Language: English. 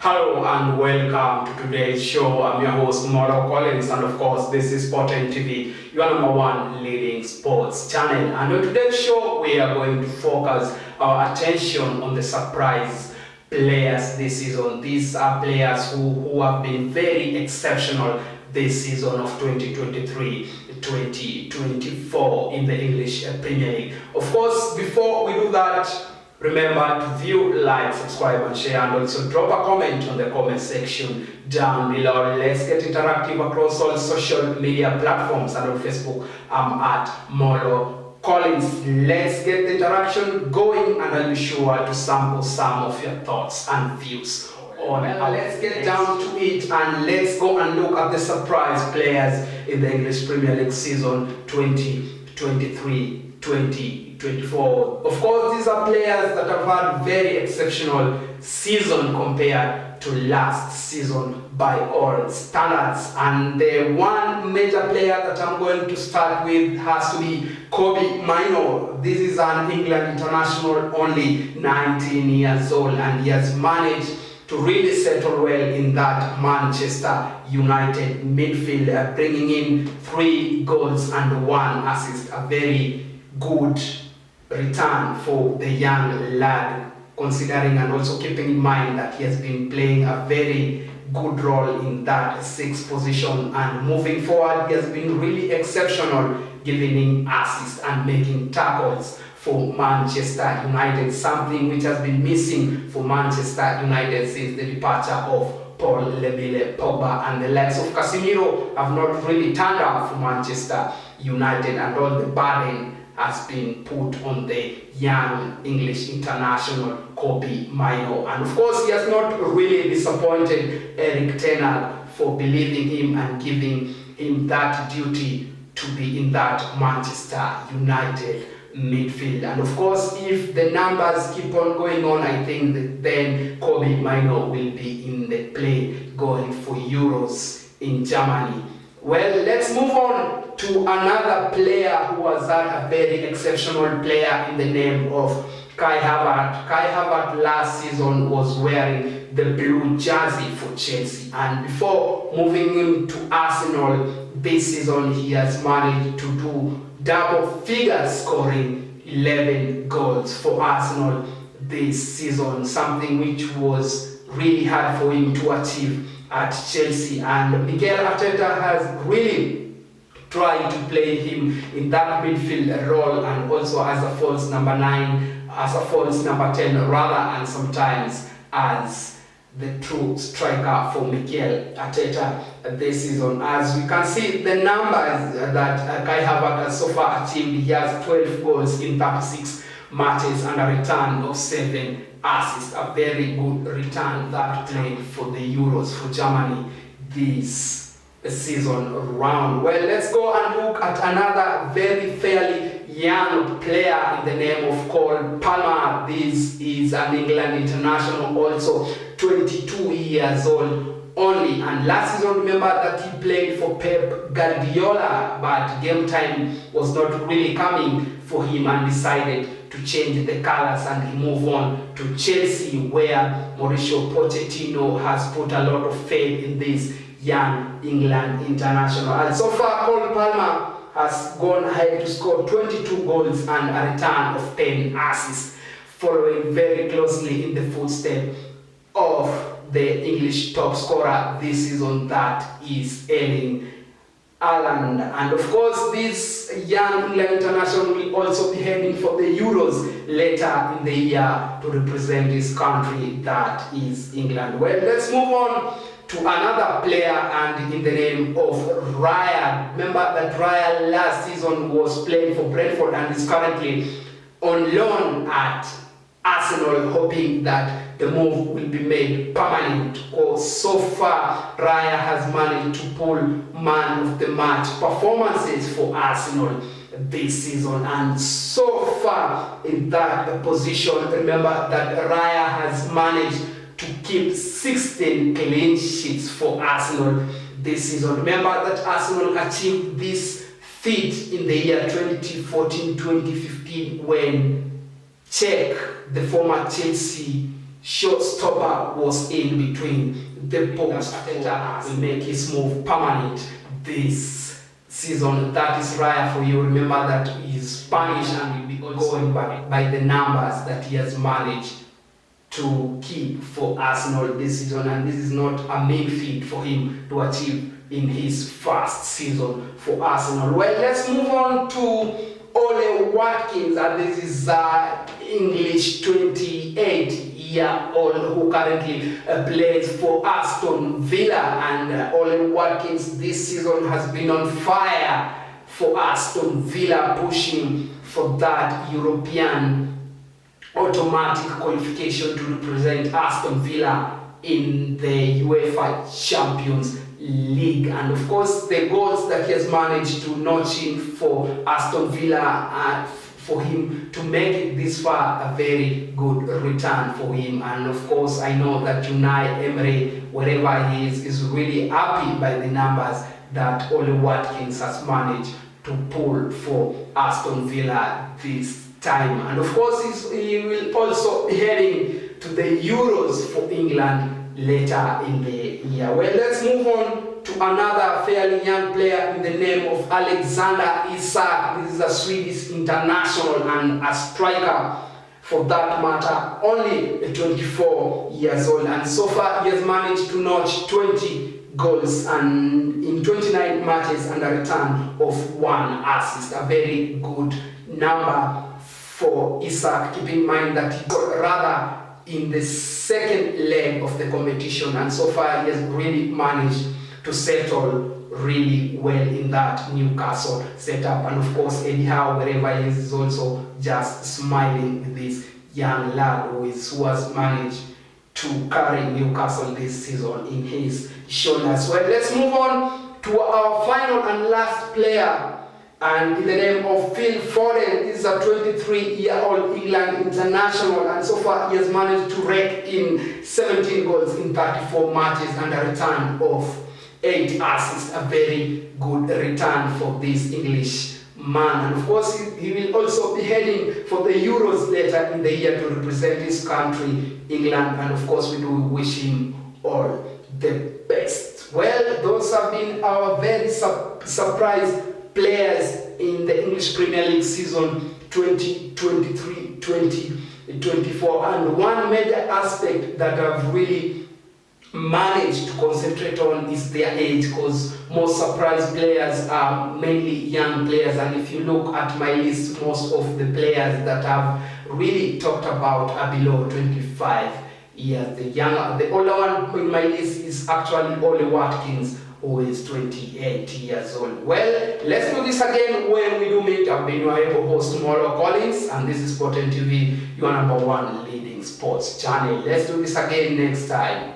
Hello and welcome to today's show. I'm your host Moro Collins, and of course this is Sporting TV, your number one leading sports channel. And on today's show we are going to focus our attention on the surprise players this season. These are players who have been very exceptional this season of 2023-2024 in the English Premier League. Of course, before we do that, remember to view, like, subscribe and share, and also drop a comment on the comment section down below. Let's get interactive across all social media platforms, and on Facebook I'm at Moro Collins. Let's get the interaction going, and I'll be sure to sample some of your thoughts and views on it. Let's get down to it, and let's go and look at the surprise players in the English Premier League season 2023-2024. Of course, these are players that have had very exceptional season compared to last season by all standards. And the one major player that I'm going to start with has to be Kobbie Mainoo. This is an England international, only 19 years old, and he has managed to really settle well in that Manchester United midfield, bringing in 3 goals and 1 assist. A very good return for the young lad, considering and also keeping in mind that he has been playing a very good role in that 6th position, and moving forward he has been really exceptional, giving him assists and making tackles for Manchester United, something which has been missing for Manchester United since the departure of Paul Lebile Pogba, and the likes of Casemiro have not really turned up for Manchester United, and all the burden has been put on the young English international Kobbie Mainoo. And of course, he has not really disappointed Eric Ten Hag for believing him and giving him that duty to be in that Manchester United midfield. And of course, if the numbers keep on going on, I think that then Kobbie Mainoo will be in the play going for Euros in Germany. Well, let's move on to another player who has had a very exceptional player in the name of Kai Havertz. Kai Havertz last season was wearing the blue jersey for Chelsea, and before moving into Arsenal this season, he has managed to do double figures, scoring 11 goals for Arsenal this season, something which was really hard for him to achieve at Chelsea. And Mikel Arteta has really tried to play him in that midfield role, and also as a false number 9, as a false number 10 rather, and sometimes as the true striker for Mikel Arteta this season. As we can see, the numbers that Kai Havertz has so far achieved, he has 12 goals in 36 matches and a return of 7 assists. A very good return that played for the Euros for Germany this season round. Well, let's go and look at another very fairly young player in the name of Cole Palmer. This is an England international, also 22 years old only, and last season, remember that he played for Pep Guardiola, but game time was not really coming for him, and decided to change the colors, and he moved on to Chelsea, where Mauricio Pochettino has put a lot of faith in this young England international. And so far, Cole Palmer has gone ahead to score 22 goals and a return of 10 assists, following very closely in the footsteps of the English top scorer this season, that is Erling Haaland. And of course, this young England international will also be heading for the Euros later in the year to represent his country, that is England. Well, let's move on to another player, and in the name of Raya. Remember that Raya last season was playing for Brentford and is currently on loan at Arsenal, hoping that the move will be made permanent. So far, Raya has managed to pull man of the match performances for Arsenal this season, and so far in that position, remember that Raya has managed to keep 16 clean sheets for Arsenal this season. Remember that Arsenal achieved this feat in the year 2014-2015 when Czech, the former Chelsea showstopper was in between the post. Arteta will make his move permanent this season. That is rare for you. Remember that he's Spanish and will be going by the numbers that he has managed to keep for Arsenal this season, and this is not a main feat for him to achieve in his first season for Arsenal. Well, let's move on to Ole Watkins, and this is English 28-year-old who currently plays for Aston Villa, and Ole Watkins this season has been on fire for Aston Villa, pushing for that European automatic qualification to represent Aston Villa in the UEFA Champions League. And of course, the goals that he has managed to notch in for Aston Villa for him to make it this far, a very good return for him. And of course, I know that Unai Emery, wherever he is really happy by the numbers that Ole Watkins has managed to pull for Aston Villa this time. And of course, he will also be heading to the Euros for England later in the year. Well, let's move on to another fairly young player in the name of Alexander Isak. This is a Swedish international and a striker for that matter, only 24 years old, and so far he has managed to notch 20 goals and in 29 matches and a return of 1 assist. A very good number for Isak, keep in mind that he got rather in the second leg of the competition, and so far he has really managed to settle really well in that Newcastle setup. And of course, Eddie Howe, wherever he is also just smiling with this young lad who has managed to carry Newcastle this season in his shoulders. Well, let's move on to our final and last player, and in the name of Phil Foden. This is a 23-year-old England international, and so far he has managed to rake in 17 goals in 34 matches and a return of 8 assists. A very good return for this English man. And of course, he will also be heading for the Euros later in the year to represent his country, England, and of course we do wish him all the best. Well, those have been our very surprise players in the English Premier League season 2023-2024, and one major aspect that I've really managed to concentrate on is their age, because most surprise players are mainly young players. And if you look at my list, most of the players that I've really talked about are below 25 years. The older one in my list is actually Ole Watkins, who is 28 years old. Well, let's do this again when we do meet. I've been your able host, Molo Collins, and this is Sporting TV, your #1 leading sports channel. Let's do this again next time.